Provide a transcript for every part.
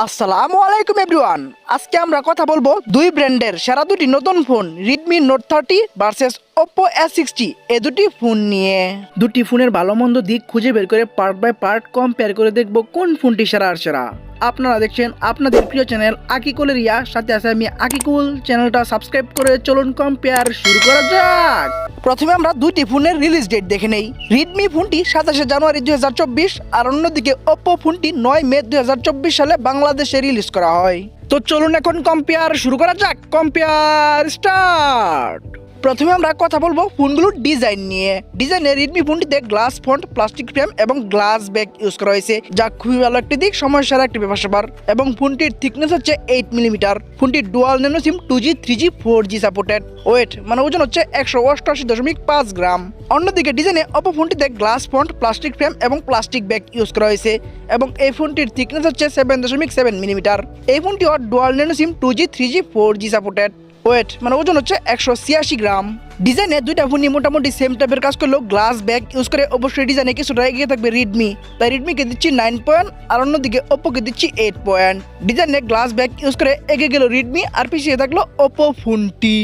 আসসালামু আলাইকুম এভরিওয়ান। আজকে আমরা কথা বলবো দুই ব্র্যান্ডের সেরা দুটি নতুন phone Redmi note 30 versus Oppo S60 এই দুটি ফোন নিয়ে। দুটি ফোনের ভালো মন্দ দিক খুঁজে বের করে পার্ট বাই পার্ট কম্পেয়ার করে দেখব কোন ফোনটি সেরা আর সেরা। আপনারা দেখছেন আপনাদের প্রিয় চ্যানেল আকিকুলের রিয়া, সাথে আছে আমি আকিকুল। চ্যানেলটা সাবস্ক্রাইব করে চলুন কম্পেয়ার শুরু করা যাক। প্রথমে আমরা দুইটি ফোনের রিলিজ ডেট দেখে নেই। রেডমি ফোনটি 27 জানুয়ারি 2024 আর অন্যদিকে ওপ্পো ফোনটি 9 মে 2024 সালে বাংলাদেশে রিলিজ করা হয়। তো চলুন এখন কম্পেয়ার শুরু করা যাক। Compare start. প্রথমে আমরা কথা বলবো ফোনগুলোর ডিজাইন নিয়ে। ডিজাইনে রেডমি ফোনটিতে গ্লাস ফন্ট, প্লাস্টিক ফ্রেম এবং গ্লাস ব্যাক ইউজ করা হয়েছে, যা খুবই ভালো একটি দিক, সমস্যার একটি ব্যাপার। এবং ফোনটির থিকনেস হচ্ছে 8 মিলিমিটার। ফোনটির dual nano SIM 2G 3G 4G supported. Weight মানে ওজন হচ্ছে 188.5 গ্রাম। অন্যদিকে ডিজাইনে ওপ্পো ফোনটিতে গ্লাস ফন্ট, প্লাস্টিক ফ্রেম এবং প্লাস্টিক ব্যাক ইউজ করা হয়েছে এবং এই ফোনটির থিকনেস হচ্ছে 7.7 মিলিমিটার। এই ফোনটি dual nano SIM 2G 3G 4G supported. Weight মানে ওজন হচ্ছে 186 গ্রাম। ডিজাইনে দুইটা ফোনই মোটামুটি সেম টাইপের কাজ করলেও গ্লাস ব্যাক ইউজ করে অবশ্যই ডিজাইনে কিছুটা এগিয়ে থাকবে রেডমি। তাই রেডমিকে দিচ্ছি 9 পয়েন্ট আর অন্যদিকে ওপ্পোকে দিচ্ছি 8 পয়েন্ট। ডিজাইনে গ্লাস ব্যাক ইউজ করে এগিয়ে গেল রেডমি আর পিছিয়ে থাকলো ওপ্পো ফোনটি।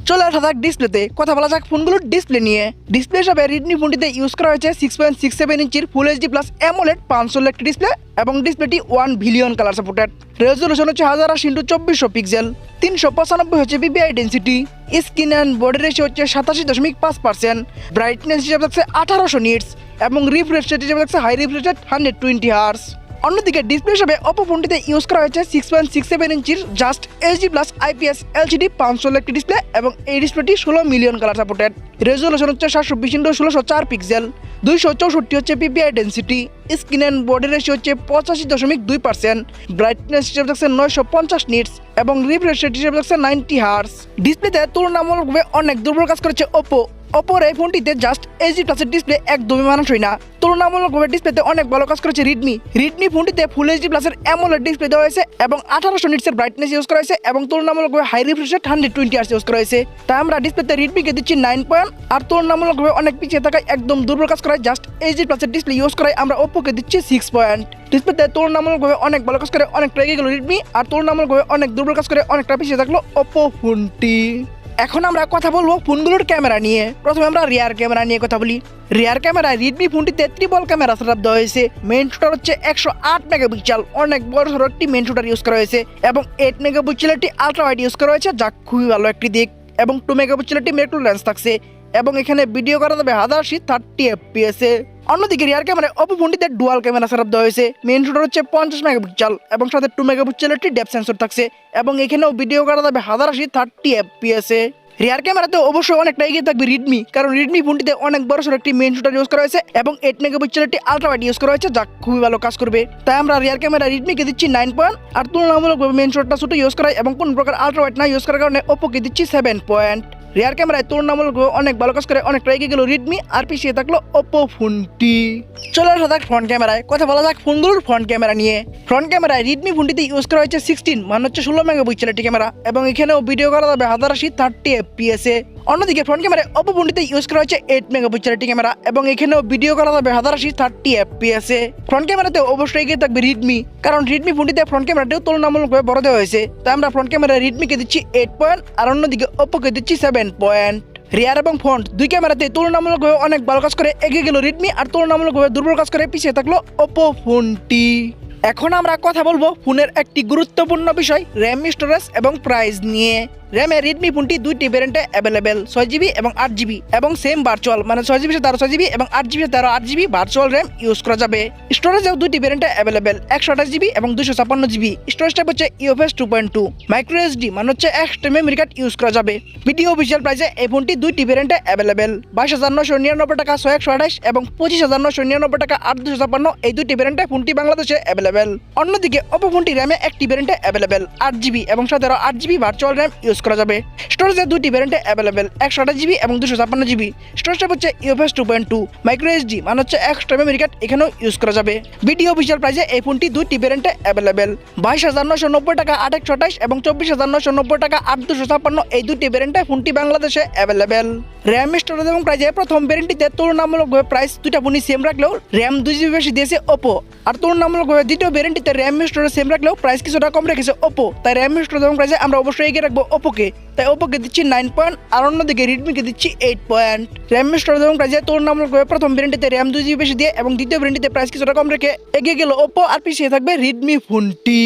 চলে আসা যাক ডিসপ্লেতে। কথা বলা যাক ফোনগুলোর ডিসপ্লে নিয়ে। ডিসপ্লে হিসাবে রেডমি ফোনটিতে ইউজ করা হয়েছে 6.67 ইঞ্চির ফুল এইচডি প্লাস অ্যামোলেড 500 একটি ডিসপ্লে এবং ডিসপ্লেটি 1 বিলিয়ন কালার সাপোর্টেড। রেজলিউশন হচ্ছে 1080x2400 পিক্সেল। 395 হচ্ছে PPI density. Screen and body ratio হচ্ছে 87.5%। ব্রাইটনেস হিসেবে থাকছে 1800 নিটস এবং রিফ্রেশ রেট হিসেবে থাকছে হাই রিফ্রেশ রেট 120 হার্স। অন্যদিকে ডিসপ্লে হিসেবে ওপ্পো ফোনটিতে ইউজ করা হয়েছে 6.67 ইঞ্চির just HD plus IPS LCD 500 একটি ডিসপ্লে এবং এই ডিসপ্লেটি 16 মিলিয়ন কালার সাপোর্টেড। রেজলিউশন হচ্ছে 720x1604 পিক্সেল। 264 হচ্ছে PPI density. Screen and body ratio হচ্ছে 85.2%। ব্রাইটনেস হিসেবে থাকছে 950 নিটস এবং রিফ্রেশ রেট হিসেবে থাকছে 90 হার্স। ডিসপ্লেতে তুলনামূলকভাবে অনেক দুর্বল কাজ করেছে ওপ্পো। ওপ্পোর এই ফোনটিতে জাস্ট এইচডি প্লাসের ডিসপ্লে একদমই মানানসই না। তুলনামূলকভাবে ডিসপ্লেতে অনেক ভালো কাজ করেছে রেডমি ফোনটিতে ফুল এইচডি প্লাসের অ্যামোলেড ডিসপ্লে দেওয়া হয়েছে এবং 1800 নিটসের ব্রাইটনেস ইউজ করা হয়েছে এবং তুলনামূলকভাবে high refresh rate 120 hertz use করা হয়েছে। তাই আমরা ডিসপ্লেতে রেডমিকে দিচ্ছি 9 পয়েন্ট আর তুলনামূলকভাবে অনেক পিছিয়ে থাকায় একদম দুর্বল কাজ করায় জাস্ট এইচডি প্লাসের ডিসপ্লে ইউজ করায় আমরা ওপ্পোকে দিচ্ছি 6 পয়েন্ট। ডিসপ্লেতে তুলনামূলকভাবে অনেক ভালো কাজ করে অনেকটা এগিয়ে গেল রেডমি আর তুলনামূলকভাবে অনেক দুর্বল কাজ করে অনেকটা পিছিয়ে থাকলো ওপ্পো ফোনটি। এখন আমরা কথা বলবো ফোনগুলোর ক্যামেরা নিয়ে। প্রথমে আমরা রিয়ার ক্যামেরা নিয়ে কথা বলি। রিয়ার ক্যামেরায় রেডমি ফোনটিতে ট্রিপল ক্যামেরা সেটআপ দেওয়া হয়েছে। মেইন শুটার হচ্ছে 108 মেগাপিক্সেল, অনেক বড় সড়ো একটি মেইন শুটার ইউজ করা হয়েছে এবং 8 মেগাপিক্সেলের একটি আলট্রা ওয়াইড ইউজ করা হয়েছে, যা খুবই ভালো একটি দিক এবং 2 মেগাপিক্সেলের একটি ম্যাক্রো লেন্স থাকছে এবং এখানে ভিডিও করা যাবে 1080 30 fps এ। অন্যদিকে রিয়ার ক্যামেরায় ওপ্পো ফোনটিতে ডুয়াল ক্যামেরা সেটআপ দেওয়া হয়েছে। মেইন শুটার হচ্ছে 50 মেগাপিক্সেল এবং সাথে 2 মেগাপিক্সেলের একটি ডেপথ সেন্সর থাকছে এবং এখানেও ভিডিও করা যাবে 1080 30 fps এ। রিয়ার ক্যামেরাতে অবশ্যই অনেকটা এগিয়ে থাকবে রেডমি, কারণ রেডমি ফোনটিতে অনেক বড় সড়ো একটি মেইন শুটার ইউজ করা হয়েছে এবং 8 মেগাপিক্সেলের একটি আলট্রা ওয়াইড ইউজ করা হয়েছে, যা খুবই ভালো কাজ করবে। তাই আমরা রিয়ার ক্যামেরা রেডমিকে দিচ্ছি 9 পয়েন্ট আর তুলনামূলকভাবে মেইন শুটারটা ছোট ইউজ করায় এবং কোন প্রকার আলট্রা ওয়াইড না ইউজ করার কারণে ওপ্পোকে দিচ্ছি 7 পয়েন্ট। রিয়ার ক্যামেরায় তুলনামূলকভাবে অনেক ভালো কাজ করে অনেকটা এগিয়ে গেল রেডমি আর পিছিয়ে থাকলো ওপ্পো ফোনটি। চলে আসা যাক ফ্রন্ট ক্যামেরায়। কথা বলা যাক ফোনগুলোর ফ্রন্ট ক্যামেরা নিয়ে। ফ্রন্ট ক্যামেরায় রেডমি ফোনটিতে ইউজ করা হয়েছে 16 মানে হচ্ছে 16 মেগাপিক্সেলের একটি ক্যামেরা এবং এখানেও ভিডিও করা যাবে 1080 30 fps এ। অন্যদিকে ফ্রন্ট ক্যামেরায় ওপ্পো ফোনটিতে ইউজ করা হয়েছে 8 মেগাপিক্সেলের একটি ক্যামেরা এবং এখানেও ভিডিও করা যাবে 1080 30 fps এ। ফ্রন্ট ক্যামেরাতে অবশ্যই এগিয়ে থাকবে রেডমি, কারণ রেডমি ফোনটিতে ফ্রন্ট ক্যামেরাটিও তুলনামূলকভাবে বড় দেওয়া হয়েছে। তাই আমরা ফ্রন্ট ক্যামেরায় রেডমিকে দিচ্ছি 8 পয়েন্ট আর অন্যদিকে ওপ্পোকে দিচ্ছি 7 পয়েন্ট। রিয়ার এবং ফ্রন্ট দুই ক্যামেরাতে তুলনামূলকভাবে অনেক ভালো কাজ করে এগিয়ে গেল রেডমি আর তুলনামূলকভাবে দুর্বল কাজ করে পিছিয়ে থাকলো ওপ্পো ফোনটি। এখন আমরা কথা বলবো ফোনের একটি গুরুত্বপূর্ণ বিষয় র্যাম, স্টোরেজ এবং প্রাইস নিয়ে। র্যামে রেডমি ফোনটি দুইটি ভ্যারিয়েন্টে অ্যাভেলেবেল, 6GB এবং 8GB এবং সেম ভার্চুয়াল মানে 6GB সাথে 6GB এবং 8GB সাথে 8GB ভার্চুয়াল র্যাম ইউজ করা যাবে। স্টোরেজেও দুইটি ভ্যারিয়েন্টে অ্যাভেলেবেল, 128GB এবং 256GB। স্টোরেজ টাইপ হচ্ছে UFS 2.2। মাইক্রো এসডি মানে হচ্ছে এক্সট্রা মেমরি কার্ড ইউজ করা যাবে। ভিডিও অফিসিয়াল প্রাইসে এই ফোনটি দুইটি ভ্যারিয়েন্টে অ্যাভেলেবেল, 22,999 টাকা 628 এবং 25,999 টাকা 856। এই দুইটি ভ্যারিয়েন্টে ফোনটি বাংলাদেশে অ্যাভেলেবেল। অন্যদিকে ওপ্পো ফোনটি র্যামে একটি ভ্যারিয়েন্টে অ্যাভেলেবেল, 8GB এবং সাথে 8GB ভার্চুয়াল র্যাম ইউজ করা যাবে। স্টোরেজে দুইটি ভ্যারিয়েন্টে অ্যাভেলেবেল, 128GB এবং 256GB। স্টোরেজ টাইপ হচ্ছে UFS 2.2। মাইক্রো এসডি মানে হচ্ছে এক্সট্রা মেমরি কার্ড এখানেও ইউজ করা যাবে। ভিডিও অফিসিয়াল প্রাইসে এই ফোনটি দুইটি ভ্যারিয়েন্টে অ্যাভেলেবেল, 22,990 টাকা 828 এবং 24,990 টাকা 856। এই দুইটি ভ্যারিয়েন্টে ফোনটি বাংলাদেশে অ্যাভেলেবেল। র্যাম, স্টোরেজ এবং প্রাইসে প্রথম ভ্যারিয়েন্টটিতে তুলনামূলকভাবে প্রাইস দুইটা ফোনই সেম রাখলেও র্যাম 2GB বেশি দিয়েছে ওপ্পো আর তুলনামূলকভাবে দ্বিতীয় দুটো ভ্যারিয়েন্টে র্যাম স্টোরেজ সেম রাখলেও প্রাইস কিছুটা কম রেখেছে ওপো, তাই র্যাম স্টোরেজ এবং প্রাইসে আমরা অবশ্যই এগিয়ে রাখবো ওপোকে। তাই ওপোকে দিচ্ছি 9 পয়েন্ট, আর অন্যদিকে রিডমিকে দিচ্ছি 8 পয়েন্ট। র্যাম স্টোরেজ এবং প্রাইসে তুলনামূলকভাবে প্রথম ভ্যারিয়েন্টে র্যাম 2 GB বেশি দিয়ে এবং দ্বিতীয় ভ্যারিয়েন্টে প্রাইস কিছুটা কম রেখে এগিয়ে গেল ওপো, আর পিছিয়ে থাকবে রিডমি ফোনটি।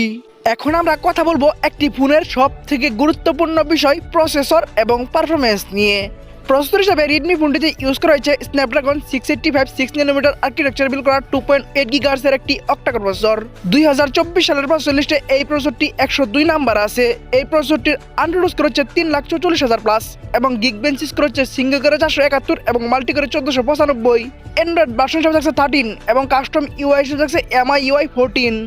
এখন আমরা কথা বলবো একটি ফোনের সব থেকে গুরুত্বপূর্ণ বিষয় প্রসেসর এবং পারফরমেন্স নিয়ে। প্রসেসর হিসাবে রিডমি ফোনটিতে ইউজ করা হয়েছে স্ন্যাপড্রাগন 685 6nm আর্কিটেকচার বিল্ড করা 2.8 GHz এর একটি অক্টাকোর প্রসেসর। 2024 সালের প্রসেসর লিস্টে এই প্রসেসরটি 102 নাম্বার আছে। এই প্রসেসরটির আন্ডারডোজ স্কোর হচ্ছে 3,44,000 প্লাস এবং গিগ বেঞ্চ স্কোর হচ্ছে সিঙ্গেল করে 471 এবং মাল্টি করে 1495। অ্যান্ড্রয়েড ভার্সন হিসেবে থাকছে 13 এবং কাস্টম ইউআই হিসেবে থাকছে MIUI 14।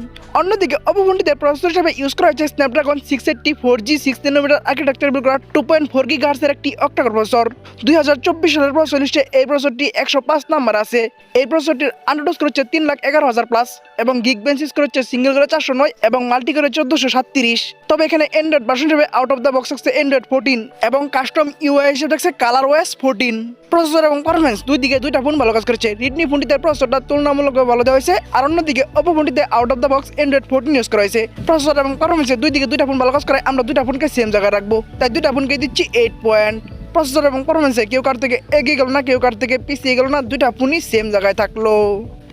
অন্যদিকে ওপো ফোনটিতে প্রসেসর হিসেবে ইউজ করা হয়েছে Snapdragon 680 4G 6nm architecture build করা 2.4 GHz এর একটি অক্টাকোর প্রসেসর। 2024 সালের প্রসেসর লিস্টে এই প্রসেসরটি 105 নাম্বার আছে। এই প্রসেসরটির আন্ডারডোজ স্কোর হচ্ছে 3,11,000 প্লাস এবং গিগ বেঞ্চ স্কোর হচ্ছে সিঙ্গেল করে 409 এবং মাল্টি করে 1437। তবে এখানে অ্যান্ড্রয়েড ভার্সন হিসেবে আউট অফ দ্য বক্স থাকছে অ্যান্ড্রয়েড 14 এবং কাস্টম ইউআই হিসেবে থাকছে ColorOS 14। প্রসেসর এবং পারফরমেন্স দুই দিকে দুইটা ফোন ভালো কাজ করেছে। রিডমি ফোনটিতে প্রসেসরটা তুলনামূলকভাবে ভালো দেওয়া হয়েছে, আর অন্যদিকে ওপো ফোনটিতে out of the box Android 14 use করা হয়েছে। প্রসেসর এবং পারফরমেন্সে দুই দিকে দুইটা ফোন ভালো কাজ করে, আমরা দুইটা ফোনকে সেম জায়গায় রাখবো, তাই দুইটা ফোনকে দিচ্ছি 8 পয়েন্ট। প্রসেসর এবং পারফরমেন্সে কেউ কার থেকে এগিয়ে গেল না, কেউ কার থেকে পিছিয়ে গেল না, দুইটা ফোনই সেম জায়গায় থাকলো।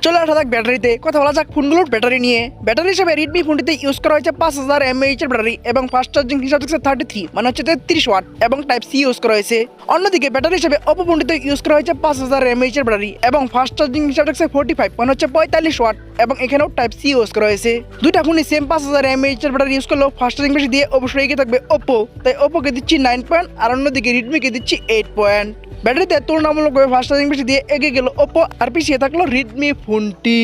চলে আসা যাক ব্যাটারিতে। কথা বলা যাক ফোনগুলোর ব্যাটারি নিয়ে। ব্যাটারি হিসেবে রিডমি ফোনটিতে ইউজ করা হয়েছে 5000 mAh এর ব্যাটারি এবং ফাস্ট চার্জিং হিসাবে থাকছে 33 মানে হচ্ছে 33 ওয়াট এবং টাইপ সি ইউজ করা হয়েছে। অন্যদিকে ব্যাটারি হিসেবে ওপো ফোনটিতে ইউজ করা হয়েছে 5000 mAh এর ব্যাটারি এবং ফাস্ট চার্জিং হিসাবে থাকছে 45 মানে হচ্ছে 45 ওয়াট এবং এখানেও টাইপ সি ইউজ করা হয়েছে। দুইটা ফোনই সেম 5000 mAh এর ব্যাটারি ইউজ করলেও ফাস্ট চার্জিং বেশি দিয়ে অবশ্যই এগিয়ে থাকবে ওপো, তাই ওপোকে দিচ্ছি 9 পয়েন্ট আর অন্যদিকে রিডমিকে দিচ্ছি 8 পয়েন্ট। ব্যাটারিতে তুলনামূলকভাবে ফাস্ট চার্জিং বেশি দিয়ে এগিয়ে গেল ওপো, আর পিছিয়ে থাকলো রিডমি ফোনটি।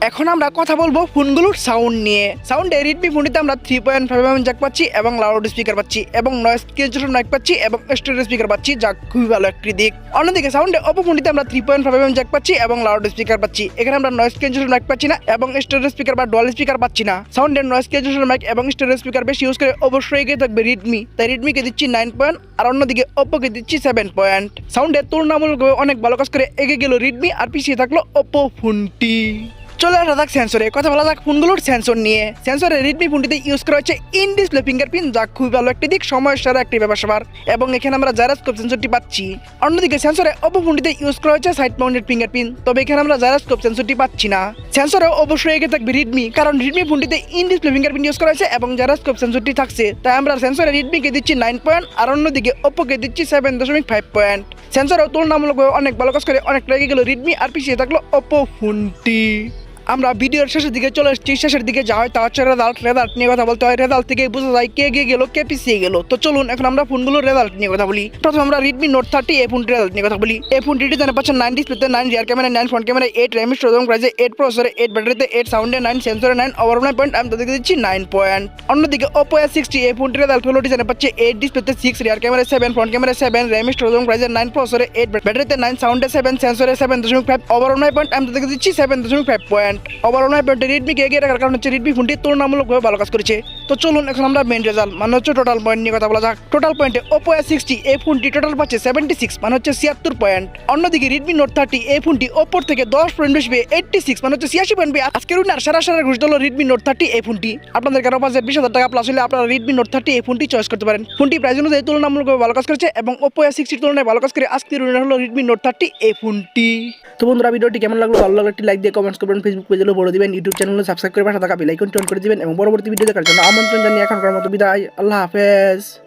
এখন আমরা কথা বলবো ফোনগুলোর সাউন্ড নিয়ে। সাউন্ডে রিডমি ফোনটিতে আমরা 3.5mm জ্যাক পাচ্ছি এবং লাউড স্পিকার পাচ্ছি এবং নয়েজ ক্যান্সেলেশন মাইক পাচ্ছি এবং স্টেরিও স্পিকার পাচ্ছি, যা খুবই ভালো একটি দিক। অন্যদিকে সাউন্ডে ওপো ফোনটিতে আমরা 3.5mm জ্যাক পাচ্ছি এবং লাউড স্পিকার পাচ্ছি। এখানে আমরা নয়েজ ক্যান্সেলেশন মাইক পাচ্ছি না এবং স্টেরিও স্পিকার বা ডুয়াল স্পিকার পাচ্ছি না। সাউন্ডের নয়েজ ক্যান্সেলেশন মাইক এবং স্টেরিও স্পিকার বেশি ইউজ করে অবশ্যই এগিয়ে থাকবে রিডমি, তাই রিডমিকে দিচ্ছি 9 পয়েন্ট আর অন্যদিকে ওপোকে দিচ্ছি 7 পয়েন্ট। সাউন্ডের তুলনামূলকভাবে অনেক ভালো কাজ করে এগিয়ে গেল রিডমি, আর পিছিয়ে থাকলো ওপো ফোনটি। চলে আসা যাক সেন্সরে। কথা বলা যাক ফোনগুলোর সেন্সর নিয়ে। সেন্সরে রিডমি ফোনটিতে ইউজ করা হচ্ছে ইন ডিসপ্লে ফিঙ্গারপ্রিন্ট, যা খুবই ভালো একটি দিক, সময়ের সারা একটি ব্যাপার স্যাপার এবং এখানে আমরা জাইরোস্কোপ সেন্সরটি পাচ্ছি। অন্যদিকে সেন্সরে ওপো ফোনটিতে ইউজ করা হচ্ছে সাইড মাউন্টেড ফিঙ্গারপ্রিন্ট, তবে এখানে আমরা জাইরোস্কোপ সেন্সরটি পাচ্ছি না। সেন্সরে অবশ্যই এগিয়ে থাকবে রিডমি, কারণ রিডমি ফোনটিতে ইন ডিসপ্লে ফিঙ্গারপ্রিন্ট ইউজ করা হয়েছে এবং জাইরোস্কোপ সেন্সরটি থাকছে, তাই আমরা সেন্সরে রিডমিকে দিচ্ছি 9 পয়েন্ট আর অন্যদিকে ওপোকে দিচ্ছি 7.5 পয়েন্ট। সেন্সরেও তুলনামূলকভাবে অনেক ভালো কাজ করে অনেকটা এগিয়ে গেল রিডমি, আর পিছিয়ে থাকলো ওপো ফোনটি। আমরা ভিডিওর শেষের দিকে চলে এসেছি। শেষের দিকে যা হয় তা হচ্ছে রেজাল্ট নিয়ে কথা বলতে হয়। রেজাল্ট থেকে বোঝা যায় কে এগিয়ে গেল কে পিছিয়ে গেল। তো চলুন এখন আমরা ফোনগুলোর রেজাল্ট নিয়ে কথা বলি। প্রথমে আমরা রেডমি নোট 30 এই ফোনটির রেজাল্ট নিয়ে কথা বলি। এই ফোনটি ডিজাইনে পাচ্ছেন 9 ডিসপ্লেতে 9 rear camera 9 front camera 8 RAM storage এবং প্রাইসে 8 প্রসেসরে 8 ব্যাটারিতে 8 সাউন্ডে 9 সেন্সরে 9 ওভারঅল 9 পয়েন্ট। আমি তাদেরকে দিচ্ছি 9 পয়েন্ট। অন্যদিকে Oppo A60 এই ফোনটির রেজাল্ট হলো ডিজাইনে পাচ্ছে 8 ডিসপ্লেতে 6 rear camera 7 front camera 7 RAM storage এবং প্রাইসে 9 প্রসেসরে 8 ব্যাটারিতে 9 সাউন্ডে 7 সেন্সরে 7.5 ওভারঅল 9 পয়েন্ট। আমি তাদেরকে দিচ্ছি 7.5 পয়েন্ট। ওভারঅল 9 পয়েন্ট রিডমিকে এগিয়ে রাখার কারণ হচ্ছে রিডমি ফোনটি তুলনামূলকভাবে ভালো কাজ করেছে। তো চলুন এখন আমরা মেন রেজাল্ট মানে হচ্ছে টোটাল পয়েন্ট নিয়ে কথা বলা যাক। টোটাল পয়েন্টে Oppo A60 এই ফোনটি টোটাল পাচ্ছে 76 মানে হচ্ছে 76 পয়েন্ট। অন্যদিকে রেডমি নোট 30 এই ফোনটি ওপোর থেকে 10 পয়েন্ট বেশি পেয়ে 86 মানে হচ্ছে 86 পয়েন্ট পেয়ে আজকের উইনার সারা ঘোষিত হলো রেডমি নোট 30 এই ফোনটি। আপনাদের কারো বাজেট 20,000 টাকা প্লাস হলে আপনারা রেডমি নোট 30 এই ফোনটি চয়েস করতে পারেন। ফোনটি প্রাইস অনুযায়ী তুলনামূলকভাবে ভালো কাজ করেছে এবং Oppo A60 তুলনায় ভালো কাজ করে আজকের উইনার হলো রেডমি নোট 30 এই ফোনটি। তো বন্ধুরা ভিডিওটি কেমন লাগলো, ভালো লাগলে একটি লাইক দিয়ে কমেন্টস করবেন, ফেসবুক পেজে বলে দিবেন, ইউটিউব চ্যানেলে সাবস্ক্রাইব করে পাশে থাকা বেল আইকনটি অন করে দিবেন এবং পরবর্তী ভিডিও দেখার জন্য আমন্ত্রণ জানিয়ে এখনকার মতো বিদায়। আল্লাহ হাফেজ।